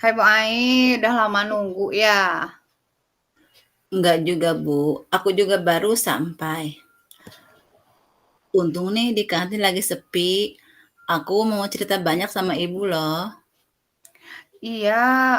Hai Bu Ai, udah lama nunggu ya? Enggak juga, Bu. Aku juga baru sampai. Untung nih di kantin lagi sepi. Aku mau cerita banyak sama Ibu loh. Iya,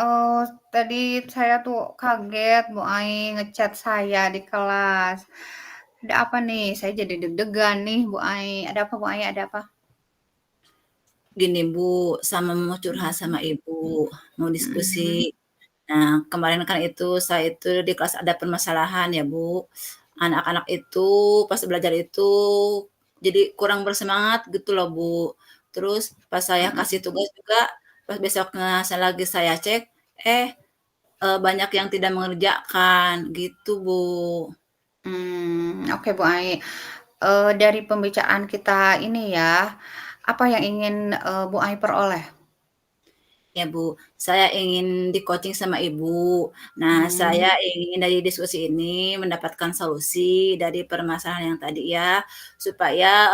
eee, tadi saya tuh kaget Bu Ai ngechat saya di kelas. Ada apa nih? Saya jadi deg-degan nih Bu Ai. Ada apa Bu Ai, ada apa? Gini, Bu, sama mau curhat sama Ibu, mau Mhm, diskusi. Nah, kemarin kan itu saya itu di kelas ada permasalahan ya, Bu. Anak-anak itu pas belajar itu jadi kurang bersemangat gitu loh, Bu. Terus pas saya kasih mhm. tugas juga, pas besoknya saya cek, eh, banyak yang tidak mengerjakan gitu, Bu. Oke Bu Ai. Dari pembicaraan kita ini ya, apa yang ingin, Bu Ai peroleh? Ya Bu, saya ingin di-coaching sama Ibu. Nah, Mmm, saya ingin dari diskusi ini mendapatkan solusi dari permasalahan yang tadi ya, supaya,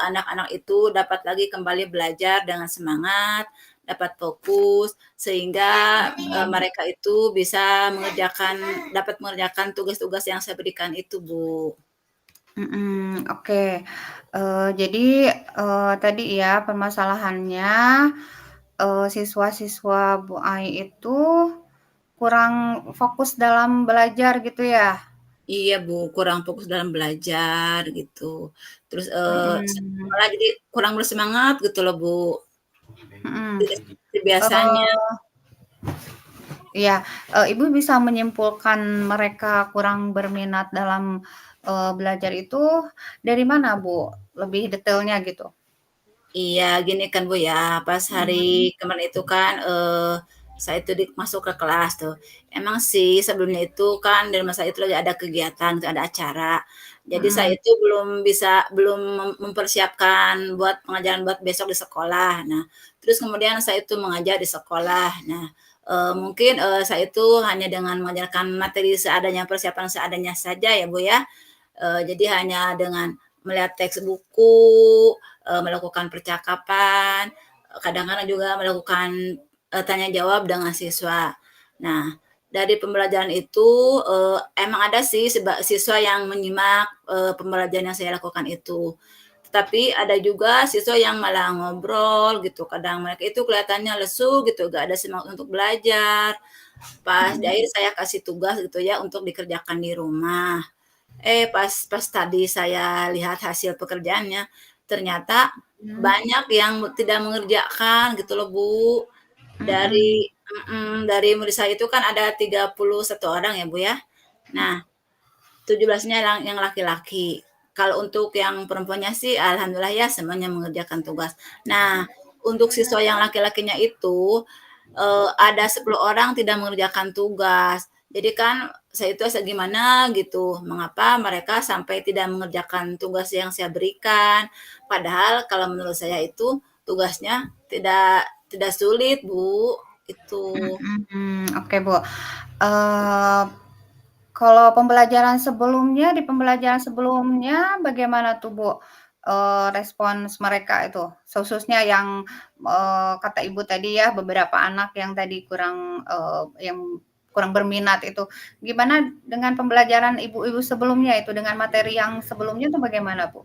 anak-anak itu dapat lagi kembali belajar dengan semangat, dapat fokus, sehingga, mhm. mereka itu bisa dapat mengerjakan tugas-tugas yang saya berikan itu, Bu. Oke. Jadi, tadi ya permasalahannya, siswa-siswa Bu Ai itu kurang fokus dalam belajar gitu ya? Iya, Bu, kurang fokus dalam belajar gitu. Terus, Mhm, malah jadi kurang bersemangat gitu loh, Bu. mhm. Tidak seperti biasanya. Eee, iya, Ibu bisa menyimpulkan mereka kurang berminat dalam, belajar itu dari mana, Bu? Lebih detailnya gitu? Iya, gini kan, Bu, ya, pas hari Mhm, kemarin itu kan, saya itu masuk ke kelas tuh. Emang sih sebelumnya itu kan di rumah saya itu lagi ada kegiatan, ada acara. Jadi saya mhm, itu belum mempersiapkan buat pengajaran buat besok di sekolah. Nah, terus kemudian saya itu mengajar di sekolah. Nah, mungkin, saya itu hanya dengan mengajarkan materi seadanya, persiapan seadanya saja ya, Bu, ya. Jadi hanya dengan melihat teks buku, melakukan percakapan, kadang-kadang juga melakukan, tanya jawab dengan siswa. Nah, dari pembelajaran itu, emang ada sih siswa yang menyimak, pembelajaran yang saya lakukan itu. Tetapi ada juga siswa yang malah ngobrol gitu, kadang mereka itu kelihatannya lesu gitu, nggak ada semangat untuk belajar. Pas di mhm, akhir saya kasih tugas gitu ya untuk dikerjakan di rumah. Pas pas tadi saya lihat hasil pekerjaannya, ternyata mhm, banyak yang tidak mengerjakan gitu loh, Bu. mhm. Dari murid saya itu kan ada 31 orang ya, Bu, ya. Nah, 17-nya yang laki-laki. Kalau untuk yang perempuannya sih alhamdulillah ya semuanya mengerjakan tugas. Nah, untuk siswa yang laki-lakinya itu, ada 10 orang tidak mengerjakan tugas. Jadi kan saya itu gimana gitu, mengapa mereka sampai tidak mengerjakan tugas yang saya berikan. Padahal kalau menurut saya itu tugasnya tidak sulit, Bu, itu. Oke, Bu. Eee, Kalau di pembelajaran sebelumnya bagaimana tuh, Bu, respons mereka itu? Khususnya yang, kata Ibu tadi ya, beberapa anak yang tadi yang kurang berminat itu. Gimana dengan pembelajaran ibu-ibu sebelumnya itu, dengan materi yang sebelumnya tuh bagaimana, Bu?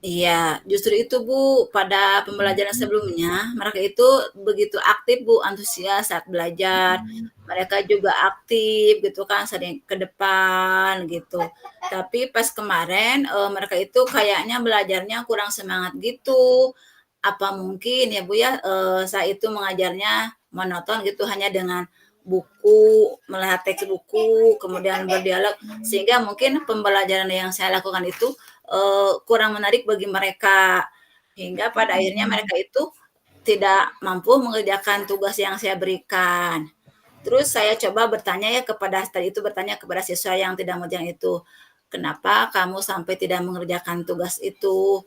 Iya, justru itu, Bu, pada pembelajaran Mhm, sebelumnya, mereka itu begitu aktif, Bu, antusias saat belajar. mhm, Mereka juga aktif gitu kan, sering ke depan gitu. Tapi pas kemarin, mereka itu kayaknya belajarnya kurang semangat gitu. Apa mungkin ya, Bu, ya, saya itu mengajarnya monoton gitu, hanya dengan buku, melihat teks buku, kemudian berdialog, sehingga mungkin pembelajaran yang saya lakukan itu kurang menarik bagi mereka. Hingga pada akhirnya mhm, mereka itu tidak mampu mengerjakan tugas yang saya berikan. Terus saya coba bertanya kepada siswa yang tidak mengerjakan itu, "Kenapa kamu sampai tidak mengerjakan tugas itu?"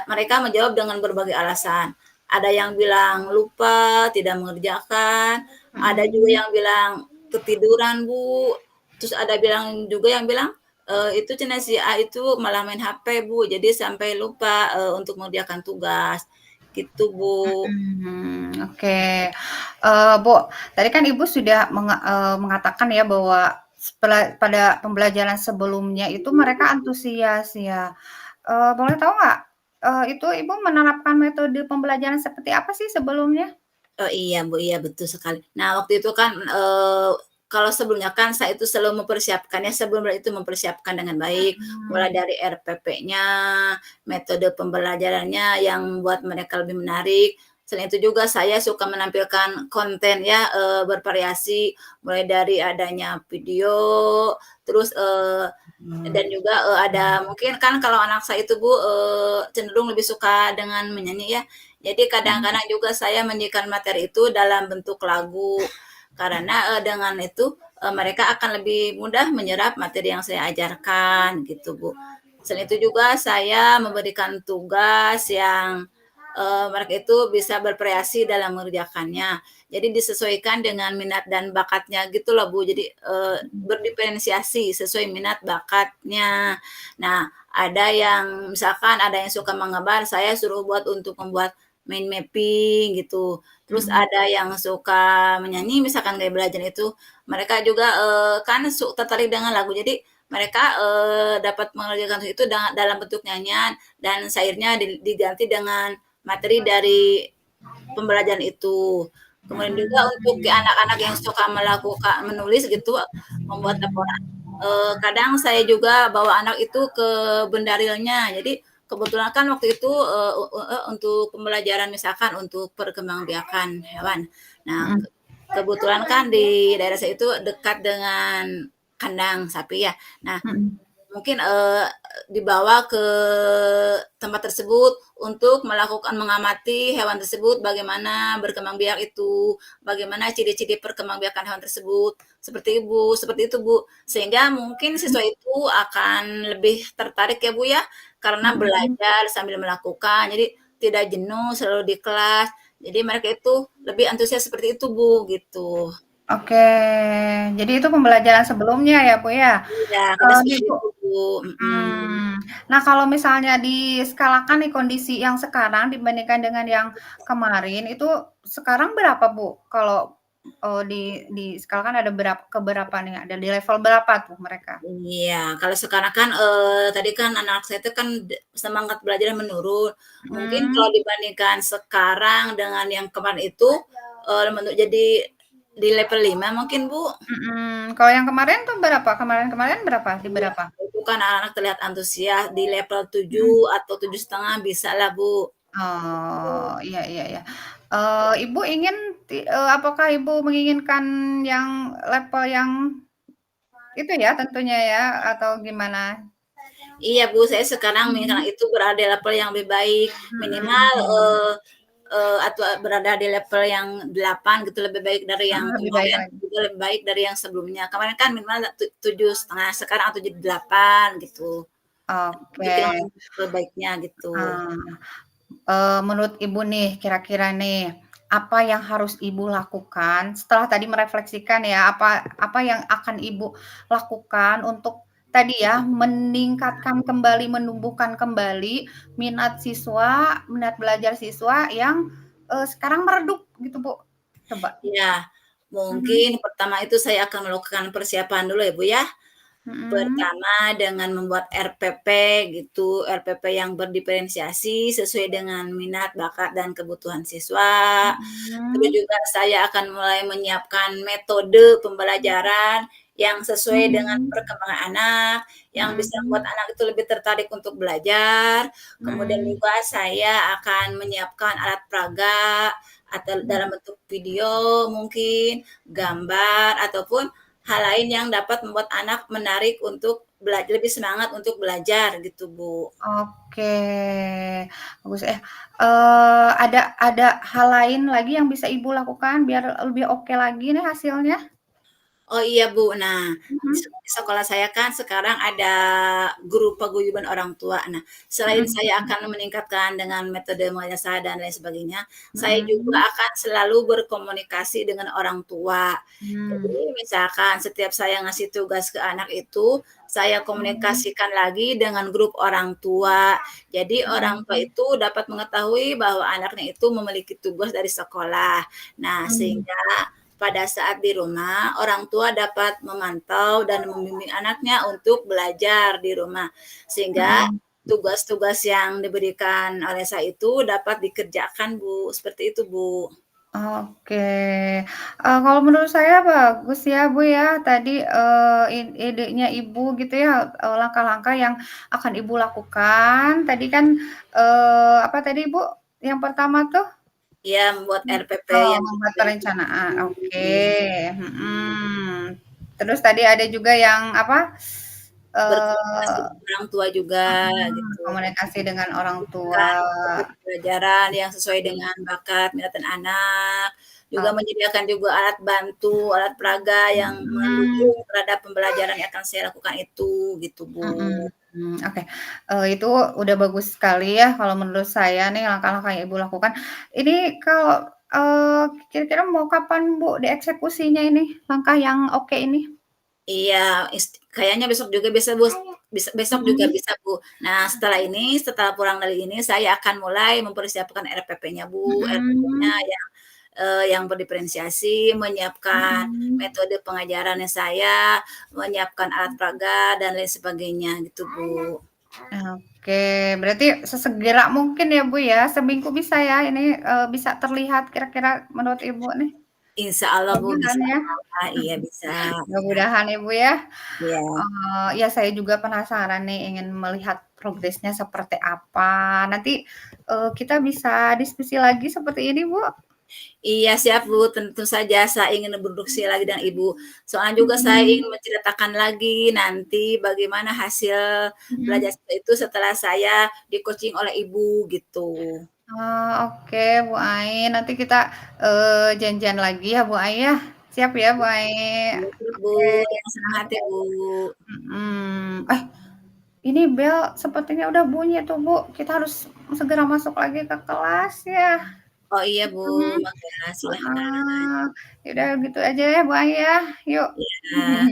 Mereka menjawab dengan berbagai alasan. Ada yang bilang lupa, tidak mengerjakan, ada juga mhm. yang bilang ketiduran, Bu. Terus ada juga yang bilang, itu si A itu malah main HP, Bu, jadi sampai lupa, untuk mengerjakan tugas. gitu, Bu. Oke. Bu, tadi kan Ibu sudah mengatakan ya bahwa pada pembelajaran sebelumnya itu mereka antusias ya. Boleh tahu nggak, itu Ibu menerapkan metode pembelajaran seperti apa sih sebelumnya? Oh iya, Bu, iya betul sekali. Nah, waktu itu kan, kalau sebelumnya kan saya itu selalu mempersiapkannya sebelum itu mempersiapkan dengan baik, mulai Mhm, dari RPP-nya, metode pembelajarannya yang membuat mereka lebih menarik. Selain itu juga saya suka menampilkan konten ya, bervariasi, mulai dari adanya video, terus, dan juga, ada mungkin kan kalau anak saya itu Bu, cenderung lebih suka dengan menyanyi ya, jadi mhm, kadang-kadang juga saya menyajikan materi itu dalam bentuk lagu, karena, dengan itu, mereka akan lebih mudah menyerap materi yang saya ajarkan gitu, Bu. Selain itu juga saya memberikan tugas yang, mereka itu bisa berkreasi dalam mengerjakannya. Jadi disesuaikan dengan minat dan bakatnya gitu loh, Bu. Jadi, mhm, berdiferensiasi sesuai minat bakatnya. Nah, ada yang misalkan ada yang suka menggambar, saya suruh untuk membuat mind mapping gitu. Terus mhm, ada yang suka menyanyi misalkan kayak belajar itu, mereka juga, kan tertarik dengan lagu. Jadi mereka, dapat mengerjakan itu dalam bentuk nyanyian dan syairnya diganti dengan materi dari pembelajaran itu. Kemudian juga untuk anak-anak yang suka menulis gitu, membuat laporan, kadang saya juga bawa anak itu ke Bendarilnya. Jadi kebetulan kan waktu itu, untuk pembelajaran misalkan untuk perkembangbiakan hewan. Nah, mhm, kebetulan kan di daerah saya itu dekat dengan kandang sapi ya. Nah, mhm, mungkin, dibawa ke tempat tersebut untuk melakukan mengamati hewan tersebut, bagaimana berkembang biak itu, bagaimana ciri-ciri perkembangbiakan hewan tersebut, seperti itu, Bu. Sehingga mungkin mhm, siswa itu akan lebih tertarik ya, Bu, ya, karena mhm. belajar sambil melakukan, jadi tidak jenuh selalu di kelas, jadi mereka itu lebih antusias seperti itu, Bu, gitu. Oke, jadi itu pembelajaran sebelumnya ya, Bu, ya? Iya, karena Nih, seperti Bu, itu, Bu, mhm. nah kalau misalnya diskalakan nih kondisi yang sekarang dibandingkan dengan yang kemarin, itu sekarang berapa, Bu? Kalau, diskalakan ada ke berapa nih? Ada di level berapa tuh mereka? Iya, kalau sekarang kan, tadi kan anak saya itu kan semangat belajarnya menurun. Mungkin kalau Mhm, dibandingkan sekarang dengan yang kemarin itu, jadi di level 5 mungkin, Bu. kalau yang kemarin tuh berapa? Kemarin-kemarin berapa? Di Iya, berapa? itu kan anak-anak terlihat antusias di level 7 Mhm. atau 7,5 bisalah, Bu. Oh, iya iya iya. Ibu ingin apakah Ibu menginginkan yang level yang itu ya tentunya ya, atau gimana? Iya, Bu, saya sekarang menginginkan Mhm. itu berada di level yang lebih baik, minimal, Mhm. atau berada di level yang 8 gitu, lebih baik dari yang Lebih baik kemarin, lagi. juga lebih baik dari yang sebelumnya. Kemarin kan minimal 7,5, sekarang atau jadi 8 gitu. Oke. Itu yang terbaiknya gitu. Ah, menurut Ibu nih, kira-kira nih, apa yang harus Ibu lakukan setelah tadi merefleksikan ya, apa apa yang akan Ibu lakukan untuk tadi ya, meningkatkan kembali, menumbuhkan kembali minat belajar siswa yang, sekarang meredup gitu, Bu? Coba. Iya, Mhm, mungkin pertama itu saya akan melakukan persiapan dulu ya, Bu, ya. mhm, Pertama dengan membuat RPP gitu, RPP yang berdiferensiasi sesuai dengan minat, bakat, dan kebutuhan siswa. Terus mhm, juga saya akan mulai menyiapkan metode pembelajaran yang sesuai dengan mhm, perkembangan anak, yang bisa membuat mhm, anak itu lebih tertarik untuk belajar. Kemudian mhm, juga saya akan menyiapkan alat peraga atau mhm. dalam bentuk video mungkin, gambar, ataupun hal lain yang dapat membuat anak menarik untuk lebih semangat untuk belajar gitu, Bu. Oke, bagus ya. Ada hal lain lagi yang bisa Ibu lakukan biar lebih oke lagi nih hasilnya? Oh iya Bu, nah Mhm, di sekolah saya kan sekarang ada grup paguyuban orang tua. Nah, selain mhm, saya akan meningkatkan dengan metode mengasah dan lain sebagainya, saya juga mhm, akan selalu berkomunikasi dengan orang tua. mmm, Jadi misalkan setiap saya ngasih tugas ke anak itu, saya mhm, komunikasikan lagi dengan grup orang tua. Jadi orang tua mhm, itu dapat mengetahui bahwa anaknya itu memiliki tugas dari sekolah. Nah, mmm, sehingga pada saat di rumah, orang tua dapat memantau dan membimbing anaknya untuk belajar di rumah, sehingga mhm. tugas-tugas yang diberikan oleh saya itu dapat dikerjakan, Bu, seperti itu, Bu. Oke, kalau menurut saya bagus ya, Bu, ya, tadi, idenya Ibu gitu ya, langkah-langkah yang akan Ibu lakukan. Tadi kan, apa tadi, Bu, yang pertama tuh? Iya, membuat RPP Oh, yang membuat terperinci. perencanaan, oke, Iya, mhm. Terus tadi ada juga yang apa, berkomunikasi eee dengan orang tua juga gitu. komunikasi dengan orang tua. Menyediakan topik pembelajaran yang sesuai Iya, dengan bakat minat dan anak, juga ok menyediakan juga alat bantu, alat peraga yang mhm. mendukung terhadap pembelajaran yang akan saya lakukan itu, gitu, Bu. Oke, itu udah bagus sekali ya kalau menurut saya nih langkah-langkah yang Ibu lakukan. Ini kalau, kira-kira mau kapan Bu dieksekusinya ini, langkah yang oke ini? Iya, kayaknya besok juga bisa, Bu, besok juga Mhm, bisa, Bu. Nah, setelah ini, setelah pulang dari ini, saya akan mulai mempersiapkan RPP-nya, Bu. RPP-nya mhm, yang berdiferensiasi, menyiapkan mhm. metode pengajarannya saya, menyiapkan alat peraga, dan lain sebagainya, gitu, Bu. Oke, berarti sesegera mungkin ya Bu ya, seminggu bisa ya ini, bisa terlihat kira-kira menurut Ibu nih? Insya Allah, Bu, Mudah-mudahan bisa. ya. Iya, bisa. Mudah-mudahan ya Bu ya. Iya. Ya saya juga penasaran nih ingin melihat progresnya seperti apa. Nanti, kita bisa diskusi lagi seperti ini, Bu. Iya, siap, Bu, tentu saja saya ingin berdiskusi lagi dengan Ibu. Soalnya juga saya Mhm, ingin menceritakan lagi nanti bagaimana hasil belajar mhm. saya itu setelah saya di-coaching oleh Ibu, gitu. Oke Bu Ai, nanti kita, janjian lagi ya Bu Ai ya. Siap ya Bu Ai. Iya, siap, Bu, Oke, dengan senang hati, Bu. ini bel sepertinya udah bunyi tuh Bu, kita harus segera masuk lagi ke kelas ya. Oh, iya, Bu, Mhm, maka silahkan. heeh. Ya udah gitu aja ya Bu Ai ya, yuk. Iya, yuk.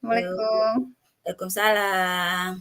Assalamualaikum. Waalaikumsalam.